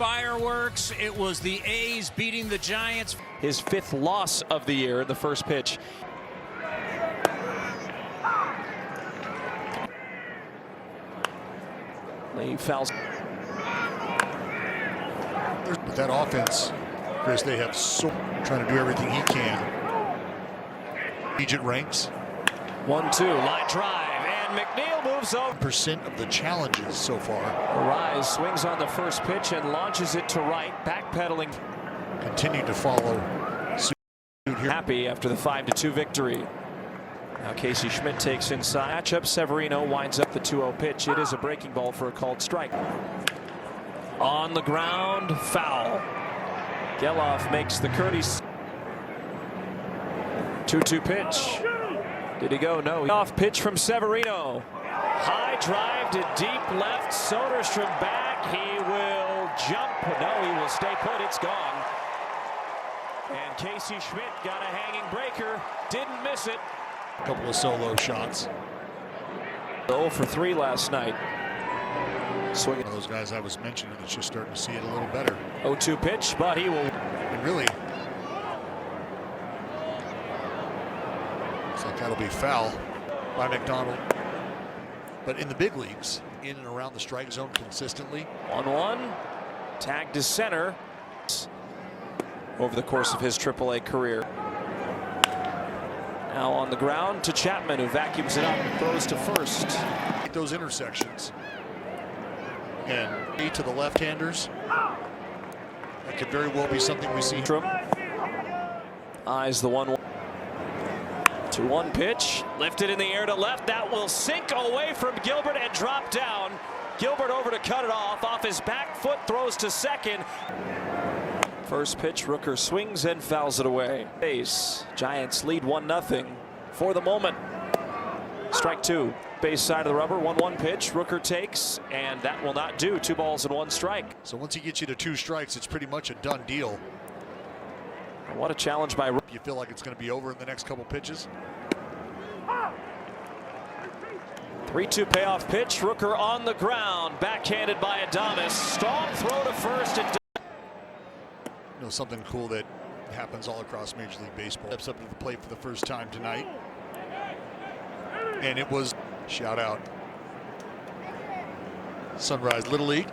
Fireworks. It was the A's beating the Giants. His 5th loss of the year in the first pitch. Lee fouls. With that offense, Chris, they have trying to do everything he can. Collegiate ranks. 1-2 line drive, and McNeil moves over. % of the challenges so far. Arise swings on the first pitch and launches it to right, backpedaling. Continue to follow suit here. Happy after the 5-2 victory. Now Casey Schmidt takes inside. Matchup. Severino winds up the 2-0 pitch. It is a breaking ball for a called strike. On the ground, foul. Geloff makes the courtesy. 2-2 pitch. Did he go? No. Off pitch from Severino. High drive to deep left. Soderstrom back. He will jump. No, he will stay put. It's gone. And Casey Schmidt got a hanging breaker. Didn't miss it. A couple of solo shots. 0 for 3 last night. Swinging. One of those guys I was mentioning that's just starting to see it a little better. 0-2 pitch, but he will. And really, looks like that'll be foul by McDonald. But in the big leagues, in and around the strike zone consistently. 1-1. Tagged to center over the course of his AAA career. Now on the ground to Chapman, who vacuums it up and throws to first. Those intersections. And to the left-handers. That could very well be something we see. Eyes the 1-1. 2-1 pitch. Lifted in the air to left. That will sink away from Gilbert and drop down. Gilbert over to cut it off his back foot, throws to second. First pitch, Rooker swings and fouls it away. Base. Giants lead 1-0 for the moment. Strike 2. Base side of the rubber. 1-1 pitch. Rooker takes, and that will not do. 2 balls and 1 strike. So once he gets you to 2 strikes, it's pretty much a done deal. What a challenge by Rooker. You feel like it's going to be over in the next couple pitches? 3-2 payoff pitch. Rooker on the ground. Backhanded by Adames. Strong throw to first. And you know, something cool that happens all across Major League Baseball. Steps up to the plate for the first time tonight. And it was, shout out, Sunrise Little League.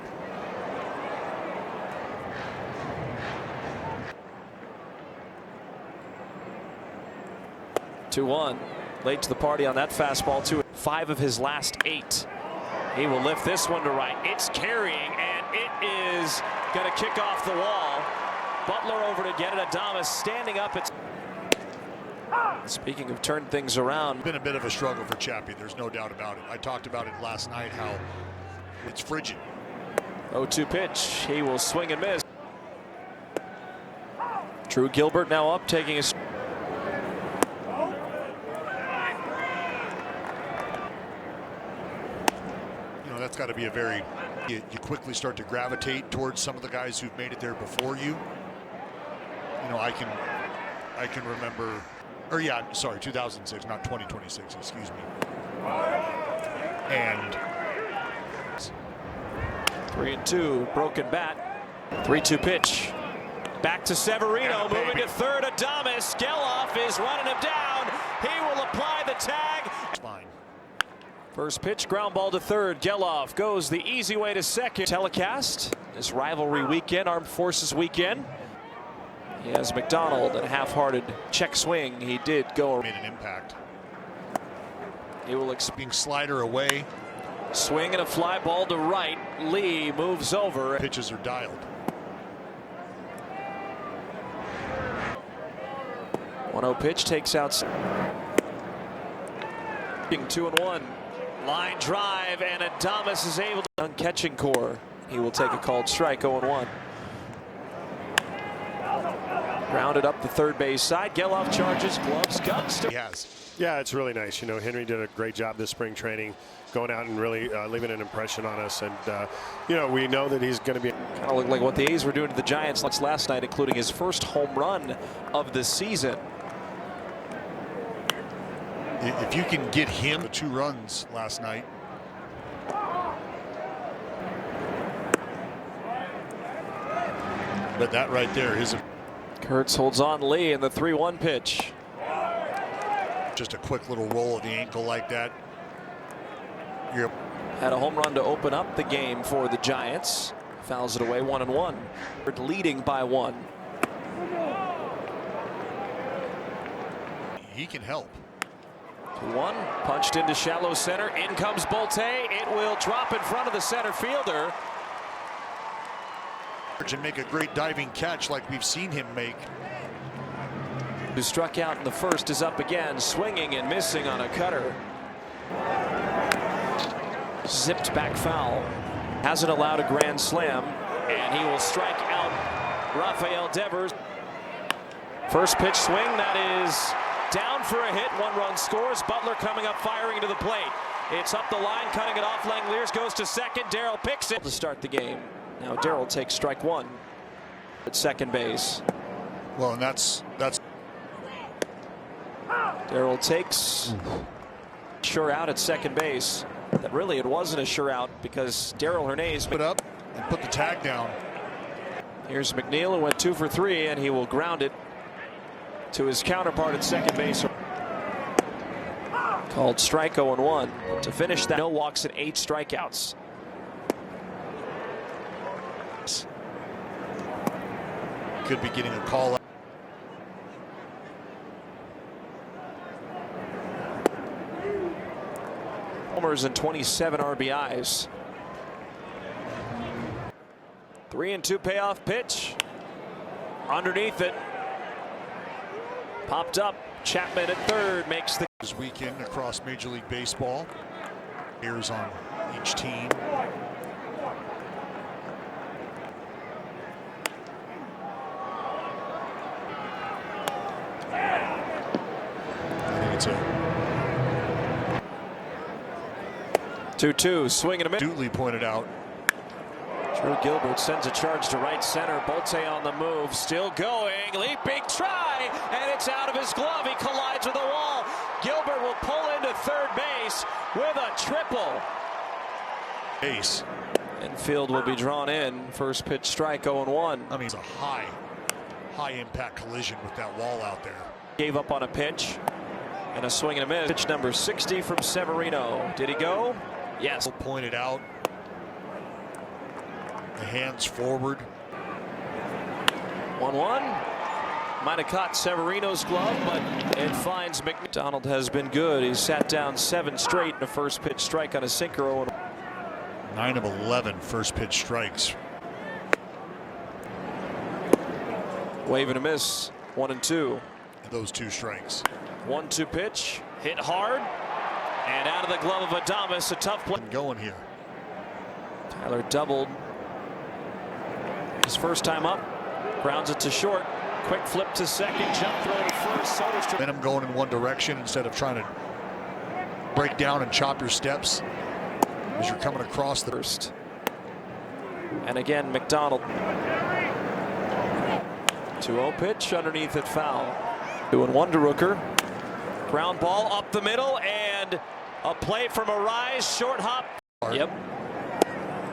Two-1. Late to the party on that fastball, 5 of his last 8. He will lift this one to right. It's carrying, and it is going to kick off the wall. Butler over to get it. Adames standing up. Speaking of turn things around. Been a bit of a struggle for Chappie. There's no doubt about it. I talked about it last night, how it's frigid. 0-2 pitch. He will swing and miss. Drew Gilbert now up, taking his. You know, that's got to be a very. You quickly start to gravitate towards some of the guys who've made it there before you. You know, I can remember, or yeah, sorry, 2006, not 2026, excuse me. And 3-2, broken bat. 3-2 pitch. Back to Severino, moving to third. Adames. Geloff is running him down. He will apply the tag. Fine. First pitch, ground ball to third. Geloff goes the easy way to second. Telecast this rivalry weekend, Armed Forces weekend. He has McDonald and a half-hearted check swing. He did go. Made an impact. He will being slider away. Swing and a fly ball to right. Lee moves over. Pitches are dialed. 1-0 pitch takes out. 2-1. Line drive, and Adames is able to on catching core. He will take a called strike. 0-1. Grounded up the third base side. Geloff charges, gloves, guts. He has. Yeah, it's really nice. You know, Henry did a great job this spring training, going out and really leaving an impression on us. And, you know, we know that he's going to be. Kind of looked like what the A's were doing to the Giants last night, including his first home run of the season. If you can get him the 2 runs last night. But that right there is Kurtz holds on Lee in the 3-1 pitch. just a quick little roll of the ankle like that. You're Had a home run to open up the game for the Giants. Fouls it away, 1-1. Leading by 1. he can help. 2-1, punched into shallow center. In comes Bolte. It will drop in front of the center fielder. And make a great diving catch like we've seen him make. Who struck out in the first is up again, swinging and missing on a cutter. Zipped back foul. Hasn't allowed a grand slam, and he will strike out Rafael Devers. First pitch swing, that is down for a hit. 1 run scores. Butler coming up, firing to the plate. It's up the line, cutting it off. Langeliers goes to second. Darrell picks it to start the game. Now Darrell takes strike 1 at second base. Well, and that's Darrell takes sure out at second base. That really, it wasn't a sure out because Darrell Hernandez put up and put the tag down. Here's McNeil, who went 2 for 3, and he will ground it to his counterpart at second base. Called strike 0-1 to finish that. No walks and 8 strikeouts. Could be getting a call out. Homers and 27 RBIs. 3-2 payoff pitch. Underneath it. Popped up. Chapman at third makes the This weekend across Major League Baseball. Players on each team. I think it's a 2-2 swing and a miss. duly pointed out. Drew Gilbert sends a charge to right center. Bolte on the move, still going, leaping try, and it's out of his glove. He collides with the wall. Gilbert will pull into third base with a triple. Ace. Infield will be drawn in. First pitch strike 0-1. I mean, it's a high impact collision with that wall out there. Gave up on a pitch and a swing and a miss. Pitch number 60 from Severino. Did he go? Yes. Pointed out. The hands forward. 1-1. Might have caught Severino's glove, but it finds McDonald. Has been good. He's sat down 7 straight in a first pitch strike on a sinker. 9 of 11 first pitch strikes. Wave and a miss. 1-2. Those 2 strikes. 1-2 pitch. Hit hard. And out of the glove of Adames. A tough play. Going here. Tyler doubled. His first time up. Grounds it to short. Quick flip to second. Jump throw to first. Momentum going in one direction instead of trying to break down and chop your steps as you're coming across the first. And again, McDonald. 2-0 pitch underneath it, foul. 2-1 to Rooker. Ground ball up the middle and a play from Arise. Short hop. Yep.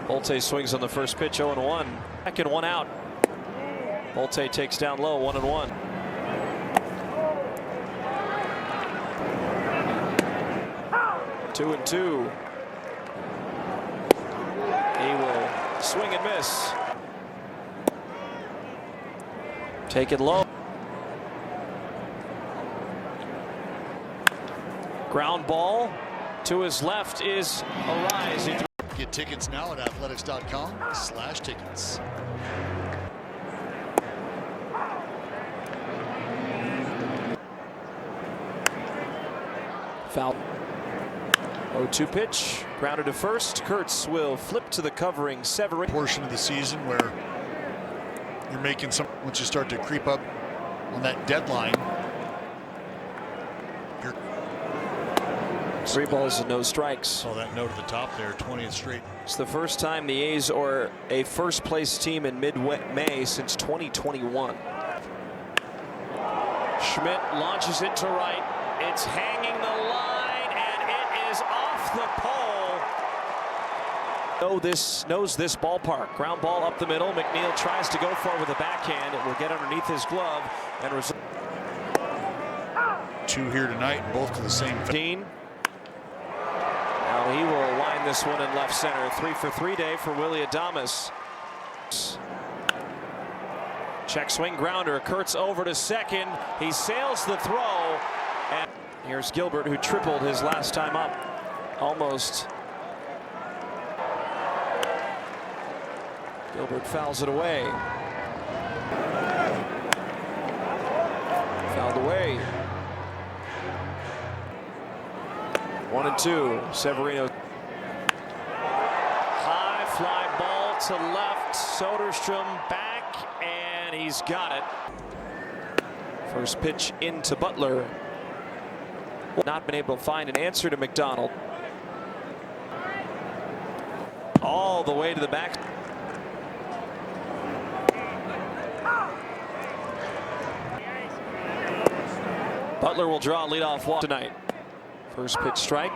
Bolte swings on the first pitch. 0-1. Second one out. Bolte takes down low. 1-1. Two and 2. He will swing and miss. Take it low. Ground ball to his left is Arise. Get tickets now at athletics.com/tickets. Foul. 0-2 pitch. Grounded to first. Kurtz will flip to the covering Severino. Portion of the season where you're making some, once you start to creep up on that deadline, you're 3 balls and no strikes. saw that note at the top there, 20th straight. It's the first time the A's are a first place team in mid-May since 2021. Schmidt launches it to right. It's hanging the line and it is off the pole. Knows this ballpark. Ground ball up the middle. McNeil tries to go for it with a backhand. It will get underneath his glove and result. 2 here tonight, both to the same. Now he will line this one in left center. 3 for 3 day for Willie Adames. Check swing grounder. Kurtz over to second. He sails the throw. And here's Gilbert, who tripled his last time up. Almost. Gilbert fouls it away. Fouled away. 1-2. Severino. High fly ball to left. Soderstrom back, and he's got it. First pitch into Butler. Not been able to find an answer to McDonald. All the way to the back. Butler will draw a leadoff walk tonight. First pitch strike.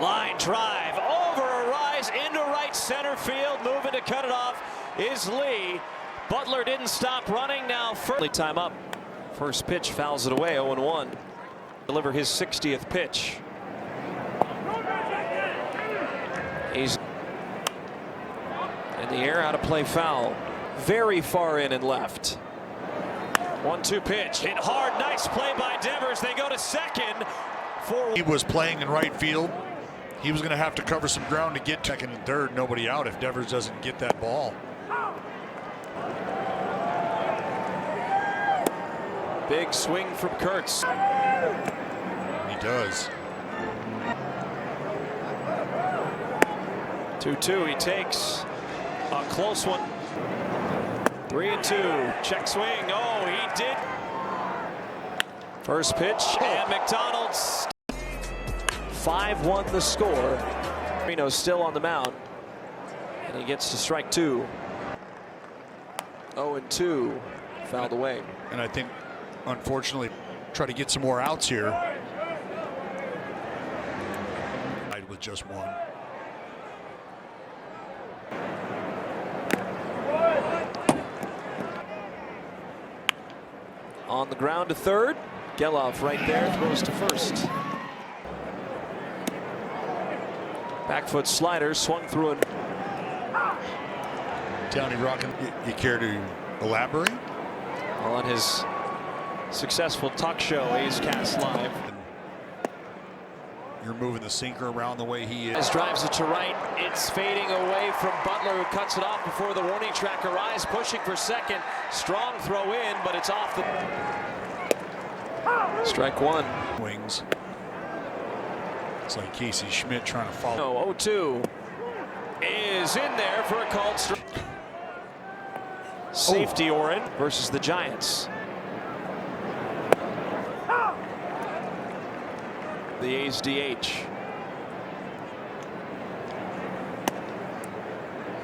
Line drive over a rise into right center field. Moving to cut it off is Lee. Butler didn't stop running. Now first time up. First pitch fouls it away. 0-1. Deliver his 60th pitch. He's in the air, out of play, foul. Very far in and left. 1-2 pitch, hit hard, nice play by Devers. They go to second. He was playing in right field. He was going to have to cover some ground to get second and third. Nobody out if Devers doesn't get that ball. Big swing from Kurtz. He does. 2-2, he takes a close one. 3-2, check swing. Oh, he did. First pitch, and McDonald's. 5-1 the score. Reno's still on the mound, and he gets to strike 2. 0-2, fouled away. And I think, unfortunately, try to get some more outs here. With just one. On the ground to third. Geloff right there, throws to first. Back foot slider, swung through it. Downey Rockin', you care to elaborate? On his successful talk show, A's Cast Live. You're moving the sinker around the way he is. Drives it to right. It's fading away from Butler, who cuts it off before the warning track arrives, pushing for second. Strong throw in, but it's off the. Strike 1. Wings. It's like Casey Schmidt trying to follow. No, 0-2 is in there for a called strike. Safety Oren versus the Giants. The A's DH.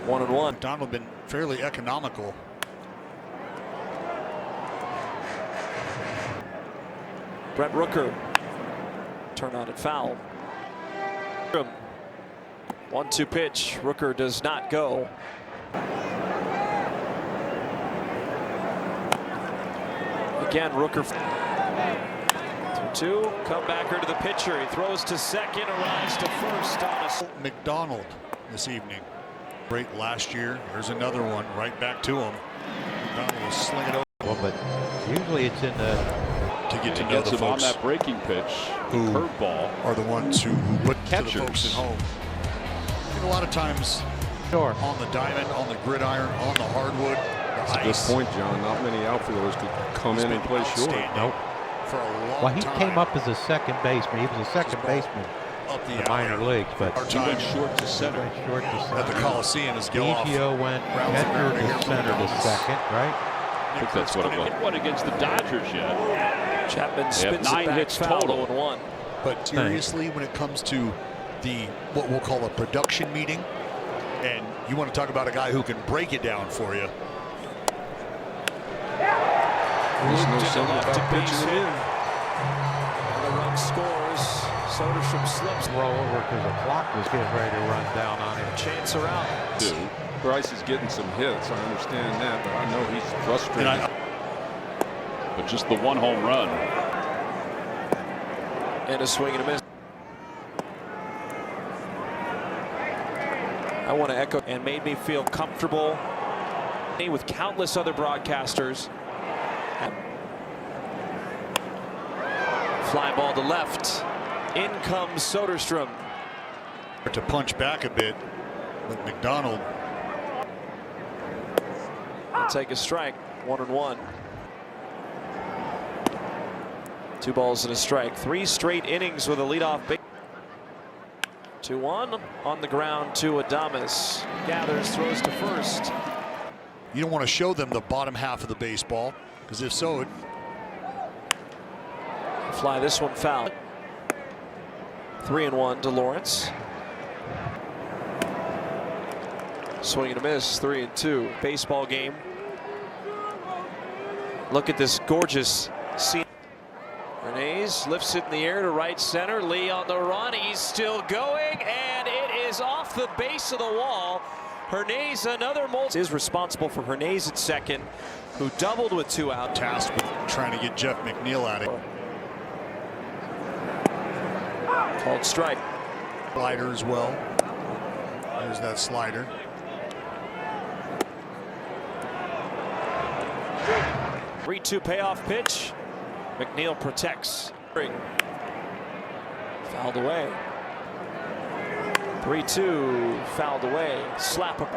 1-1. Donald been fairly economical. Brett Rooker. Turn on it foul. 1-2 pitch. Rooker does not go. Again, Rooker. 2-2. Comebacker to the pitcher. He throws to second, arrives to first on a. McDonald this evening. Great last year. There's another one right back to him. McDonald will sling it over. Well, but usually it's in the. To get to know the folks on that breaking pitch, who curveball, are the ones who put catchers. To the folks at home. And a lot of times, Sure. on the diamond, on the gridiron, on the hardwood, That's a good point, John. Not many outfielders could come in and play short. Nope. For a long Well, he time. came up as a second baseman. He was a second baseman Up in the minor leagues, but Our He time went short to he center. went short to at the center. Coliseum is Geloff. Biggio went rounds the catcher rear to to here center from to second, right? I think that's what it was. What against the Dodgers yet? Chapman spins it 9 back, hits foul, total. 0-1. But seriously, when it comes to the what we'll call a production meeting, and you want to talk about a guy who can break it down for you. There's no something about pitching it in. Bronx scores. Soderstrom slips. Roll over because the clock was getting ready to run down on him. Chance are out. Bryce is getting some hits. I understand that, but I know he's frustrated. But just the one home run. And a swing and a miss. I want to echo and made me feel comfortable with countless other broadcasters. Fly ball to left. In comes Soderstrom. To punch back a bit with McDonald. I'll take a strike. 1-1. 2 balls and a strike. 3 straight innings with a leadoff base. 2-1 on the ground to Adames. Gathers, throws to first. You don't want to show them the bottom half of the baseball, because if so, Fly this one foul. 3-1 to Lawrence. Swing and a miss. 3-2. Baseball game. Look at this gorgeous scene. Hernandez lifts it in the air to right center. Lee on the run. He's still going, and it is off the base of the wall. Hernandez, another multi, is responsible for Hernandez at second, who doubled with 2 out. tasked with trying to get Jeff McNeil out of it. Called strike. Slider as well. There's that slider. Three-two payoff pitch. McNeil protects. Fouled away. 3-2 fouled away. Slap him.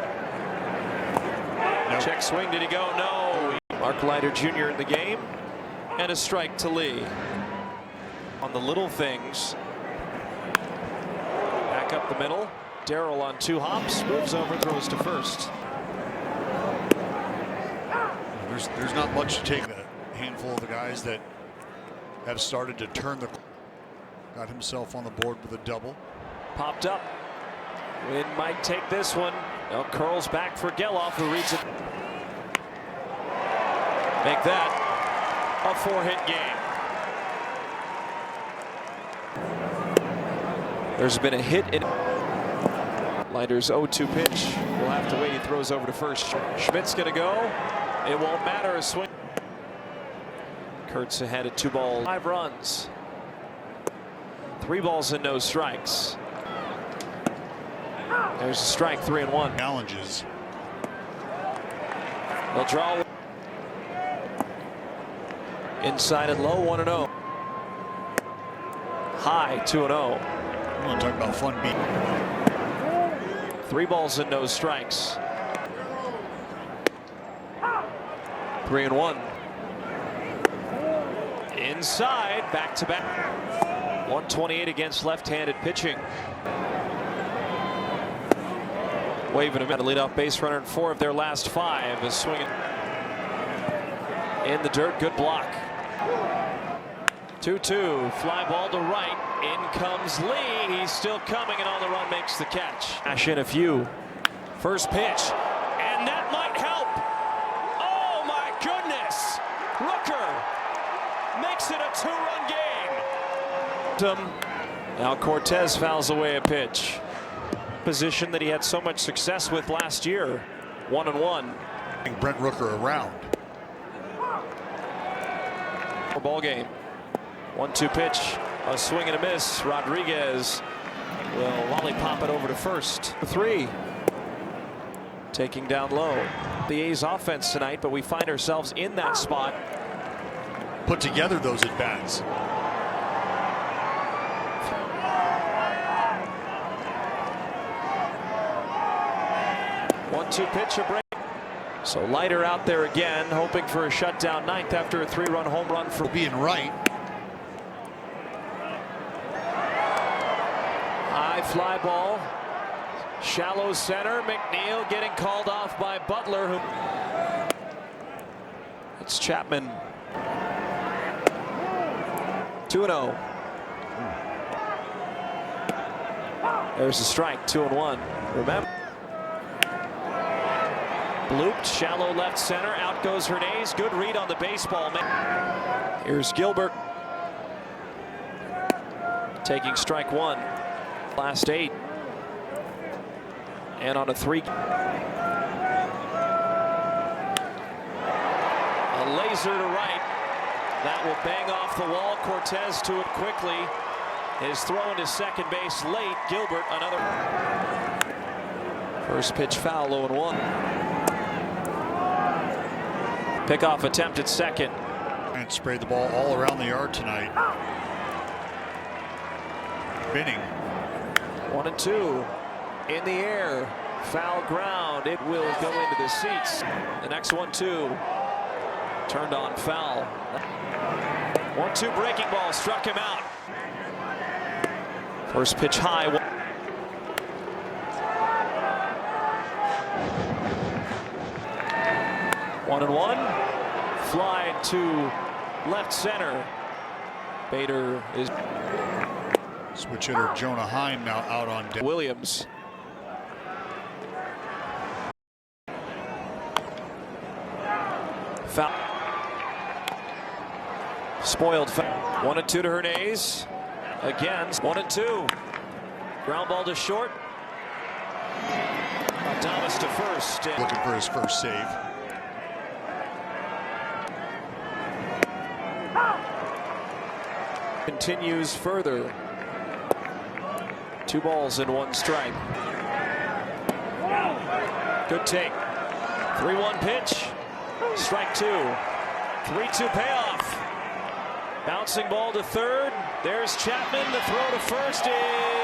Nope. Check swing. Did he go? No. Mark Leiter Jr. in the game. And a strike to Lee. On the little things. Back up the middle. Darrell on 2 hops. Moves over, throws to first. There's not much to take. A handful of the guys that have started to turn the. Got himself on the board with a double. Popped up. Wynn might take this one. Now curls back for Geloff, who reads it. Make that a 4-hit game. There's been a hit in Leiter's 0-2 pitch. We'll have to wait. He throws over to first. Schmidt's going to go. It won't matter. A swing. Kurtz ahead at 2 balls. 5 runs. 3 balls and no strikes. There's a strike. 3-1. Challenges. They'll draw. Inside and low. 1-0. High. 2-0. I want to talk about fun beat. 3 balls and no strikes. 3-1. Inside, back to back. 128 against left-handed pitching. Waving him at a leadoff base runner in 4 of their last 5 is swinging in the dirt. Good block. 2-2. Fly ball to right. In comes Lee. He's still coming, and on the run makes the catch. Ash in a few. First pitch, and that might help. Oh my goodness! Rooker makes it a 2-run game. Now Cortez fouls away a pitch. Position that he had so much success with last year. 1-1. Brent Rooker around. Ball game. 1-2 pitch. A swing and a miss. Rodriguez will lollipop it over to first. 3. Taking down low. The A's offense tonight, but we find ourselves in that spot. Put together those at bats. One-two pitch, a break. So Leiter out there again, hoping for a shutdown 9th after a 3-run home run for Being right. high fly ball. Shallow center. McNeil getting called off by Butler. Who it's Chapman. 2-0. There's a strike. 2-1. Remember. Blooped, shallow left center. Out goes Hernandez. Good read on the baseball. Here's Gilbert. taking strike one. Last 8. And on a 3. A laser to right. That will bang off the wall. Cortez to it quickly. His throw into second base late. Gilbert, another. First pitch foul, 0-1. Pickoff attempt at second. And sprayed the ball all around the yard tonight. Binning. 1-2 in the air. Foul ground. It will go into the seats. The next 1-2 turned on foul. 1-2 breaking ball struck him out. First pitch high. 1-1. Fly to left center. Bader is. Switch hitter Jonah Heim now out on deck. Williams. Foul. Spoiled foul. 1-2 to Hernandez. Again. 1-2. Ground ball to short. Thomas to first. Looking for his first save. Continues further. 2 balls and 1 strike. Good take. 3-1 pitch. Strike 2. 3-2 payoff. Bouncing ball to third. There's Chapman. The throw to first is